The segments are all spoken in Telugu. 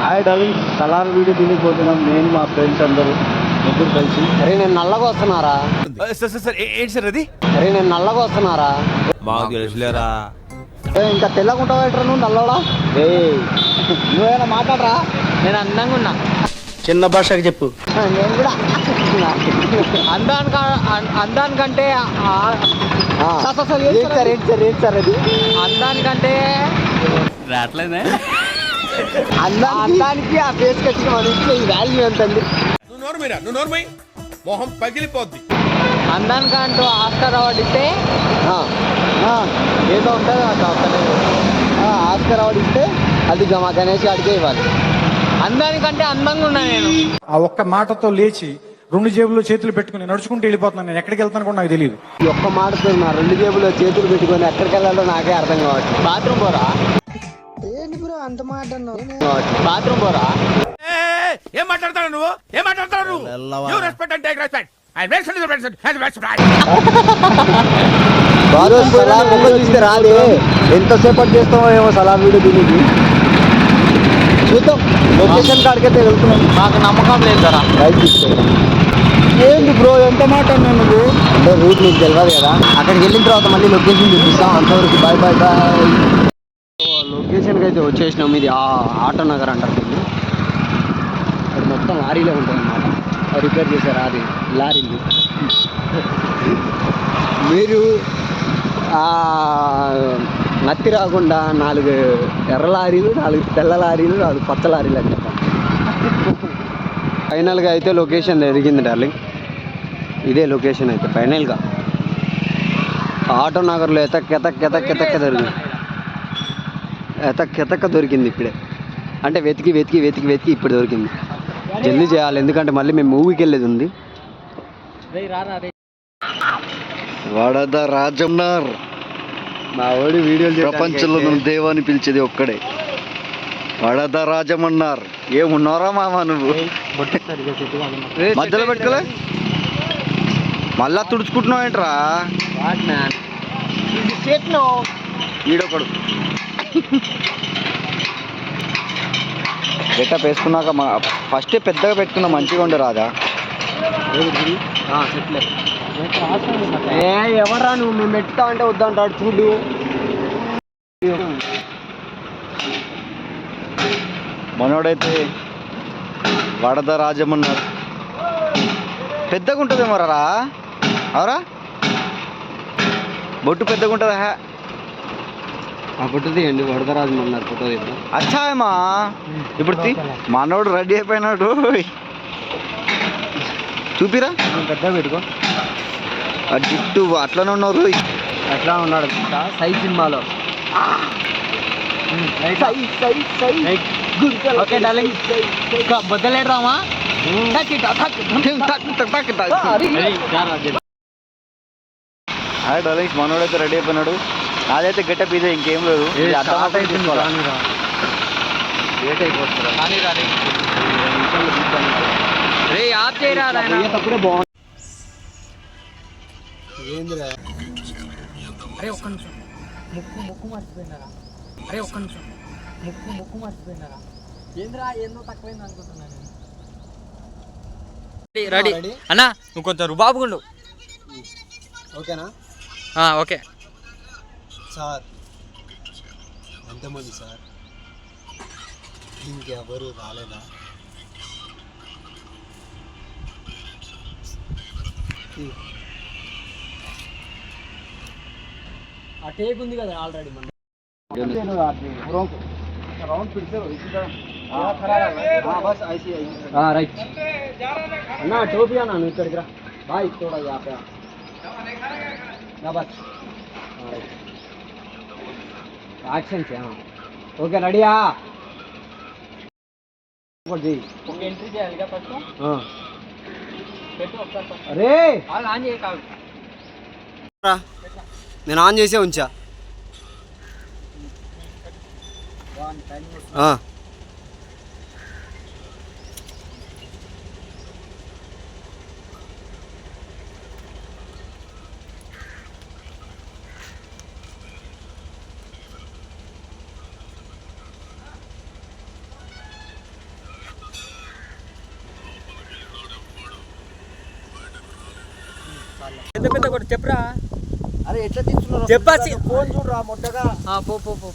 హాయ్ డార్లింగ్, సలార్ వీడియో తిరిగిపోతున్నాం నేను మా ఫ్రెండ్స్ అందరూ ముగ్గురు కలిసి. అరే నేను నల్లగా వస్తున్నారా? సార్ ఏంటి సార్ అది? అరే నేను నల్లగా వస్తున్నారా? మాకు తెలుసులేరా. ఇంకా తెల్లగా ఉంటావు నువ్వు నల్లవడా? నువ్వేమైనా మాట్లాడరా? నేను అందంగా ఉన్నా. చిన్న భాషకి చెప్పు. నేను కూడా అందానికంటే సార్ అది అందానికంటే రావట్లేదే. అందానికి ఆ ఫేస్ కట్టిన మనిషిలో ఈ వాల్యూ ఎంతండి? నువ్వు నోర్మై మొహం పగిలిపోద్ది. అందానికంటూ ఆస్కార్ అవార్డు ఇస్తే ఏదో ఉంటుంది ఆస్కార్ అవార్డు ఇస్తే అది మా గణేష్ గాడికే ఇవ్వాలి. అందానికంటే అందంగా ఉన్నా నేను. ఆ ఒక్క మాటతో లేచి 2 జేబుల్లో చేతులు పెట్టుకుని నడుచుకుంటూ వెళ్ళిపోతున్నాను. నేను ఎక్కడికి వెళ్తాను కూడా నాకు తెలియదు. ఈ ఒక్క మాటతో నా 2 జేబుల్లో చేతులు పెట్టుకొని ఎక్కడికి వెళ్ళాలో నాకే అర్థం కావచ్చు. బాత్రూమ్ పోరా? ఏంటి బ్రో అంత మాట బాత్రూమ్ పోరా? ఏం మాట్లాడతావు నువ్వు? Respect and take respect. చూస్తే రాదే ఎంతసేపటి చేస్తామో ఏమో సలాం వీడియో దీనికి చూద్దాం. లొకేషన్ కాడికైతే వెళ్తున్నాం. నాకు నమ్మకం లేదు కదా. ఏంటి బ్రో ఎంత మాట అన్నా నువ్వు? అంటే రూట్ నీకు తెలియదు కదా. అక్కడికి వెళ్ళిన తర్వాత మళ్ళీ లొకేషన్ చూపిస్తాం. అంతవరకు బాయ్ బాయ్ బాయ్. లొకేషన్కి అయితే వచ్చేసినాం. ఇది ఆటో నగర్ అంటారు. ఇక్కడ మొత్తం లారీలే ఉంటాయి అన్నమాట. రిపేర్ చేశారు అది లారీలు. మీరు నత్తి రాకుండా 4 ఎర్ర లారీలు, 4 తెల్ల లారీలు, 4 పచ్చ లారీలు అని చెప్పాలి. ఫైనల్గా అయితే లొకేషన్ ఎదిగింది డార్లింగ్. ఇదే లొకేషన్ అయితే ఫైనల్గా ఆటో నగర్లో ఎతక్క దొరికింది ఇప్పుడే. అంటే వెతికి ఇప్పుడు దొరికింది. జల్దీ చేయాలి, ఎందుకంటే మళ్ళీ మేము మూవీకి వెళ్ళేది ఉంది. వడద రాజమన్నారు. మా వాడి వీడియోలు ప్రపంచంలో నువ్వు దేవాన్ని పిలిచేది ఒక్కడే. వడద రాజమన్నారు. ఏమున్నారా మామ నువ్వు? మధ్యలో పెట్టుకోలే, మళ్ళా తుడుచుకుంటున్నావు ఏంట్రా? ఈడొకడు గెటప్ వేసుకున్నాక ఫస్టే పెద్దగా పెట్టుకున్నా మంచిగా ఉండే రాదా? ఎవరా నువ్వు? మేము పెట్టుతా అంటే వద్దంటాడు చూడు. మనోడైతే వడద రాజమన్నారు. పెద్దగా ఉంటుందేమో రా. అవరా బొట్టు పెద్దగా ఉంటుందా? ఆ ఫోటో తీయండి. వరదరాజు అన్నారు ఫోటో తీద్దాం. అచ్చాయమ్మా ఇప్పుడు మనోడు రెడీ అయిపోయినాడు. చూపిరా, పెద్దగా పెట్టుకో. ఆ జిట్టు అట్లనే ఉన్నారు. ఎట్లా ఉన్నాడు సై సినిమాలో. ఓకే డార్లింగ్, బొద్దలేడరామా? హాయ్ డార్లింగ్స్, మనోడైతే రెడీ అయిపోయినాడు. నాదైతే గెటప్ ఇదే, ఇంకేం లేదు. తప్పుడే బాగుంది. అరే ఒక్క నిమిషం, ముక్కు మర్చిపోయినారా? ముక్కు మర్చిపోయినారా? ఏంద్రా ఏందో తక్కువైంది అనుకుంటున్నాను. రెడీ అన్నా, నువ్వు కొంచెం రుబాబుగుండు. ఓకేనా? Okay sir. ఎంతమంది సార్? ఇంకెవరు రాలేదా? ఆ టేక్ ఉంది కదా ఆల్రెడీ. మన రైట్ అన్నా, టోపీ అన్నా నువ్వు ఇక్కడికి రా. బాయ్ తోడా బస్ యాక్షన్స్. ఓకే రెడీయా? ఎంట్రీ చేయాలిగా ఫస్ట్. అరే ఆన్ చేయ కాదు, నేను ఆన్ చేసే ఉంచా. పెద్ద పెద్ద కూడా చెప్పురా. అరే ఎట్లా తీస్తున్నారు చెప్పా ఫోన్ చూడరా మొట్టగా. పో పో పో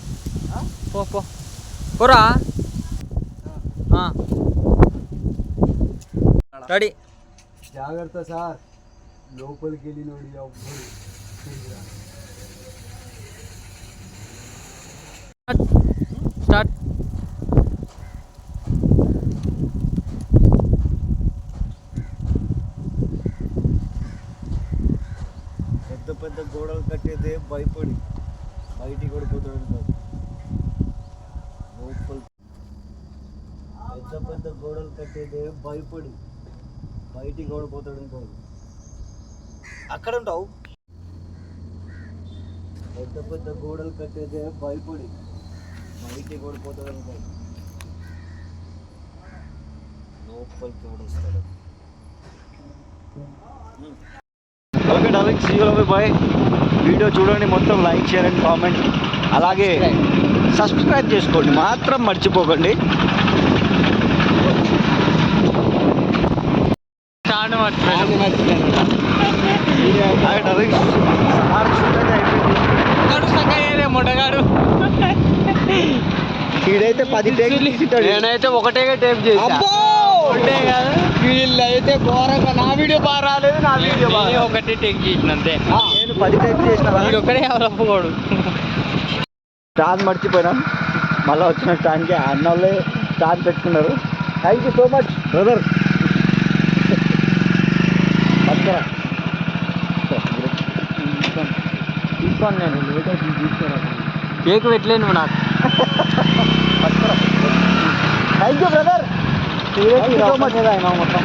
పో పో పోరా. రెడీ. జాగ్రత్త సార్, లోపలికి వెళ్ళినోడి ఎవ్వరు. స్టార్ట్. పెద్ద పెద్ద గోడలు కట్టేదే భయపడి బయటికి పడిపోతాడు కాదు. లోపల పెద్ద పెద్ద గోడలు కట్టేదే భయపడి బయటికి ఓడిపోతాడు కాదు. అక్కడ ఉంటావు. పెద్ద పెద్ద గోడలు కట్టేదే భయపడి బయటికి ఓడిపోతాడు కాదు. లోపలికి ఓడిస్తాడు. Okay darling, see you bye. Video చూడండి, మొత్తం లైక్ షేర్ అండ్ కామెంట్, అలాగే సబ్స్క్రైబ్ చేసుకోండి మాత్రం మర్చిపోకండి. హాయ్ డార్లింగ్, సార్ చూడండి అయిపోయింది. మొట్టగాడు వీడైతే 10 టేకులు ఇచ్చింటాడు. నేనైతే ఒకటే టేప్ చేసా. వీళ్ళు అయితే ఘోరంగా నా వీడియో బాగా రాలేదు, నా వీడియో బాగా ఒకటే టేక్ చేసిన అంతే. నేను 10 టేకులు చేసిన. వీడు ఒక్కడే ఎవరప్పుకోడు. స్టాండ్ మర్చిపోయినాం. మళ్ళీ వచ్చిన స్టాండ్కి అన్న వాళ్ళే స్టాండ్ పెట్టుకున్నారు. Thank you so much brother. తీసుకోండి, నేను తీసుకోరా. కేక్ పెట్టలేను నాకు. Thank you brother. So much మొత్తం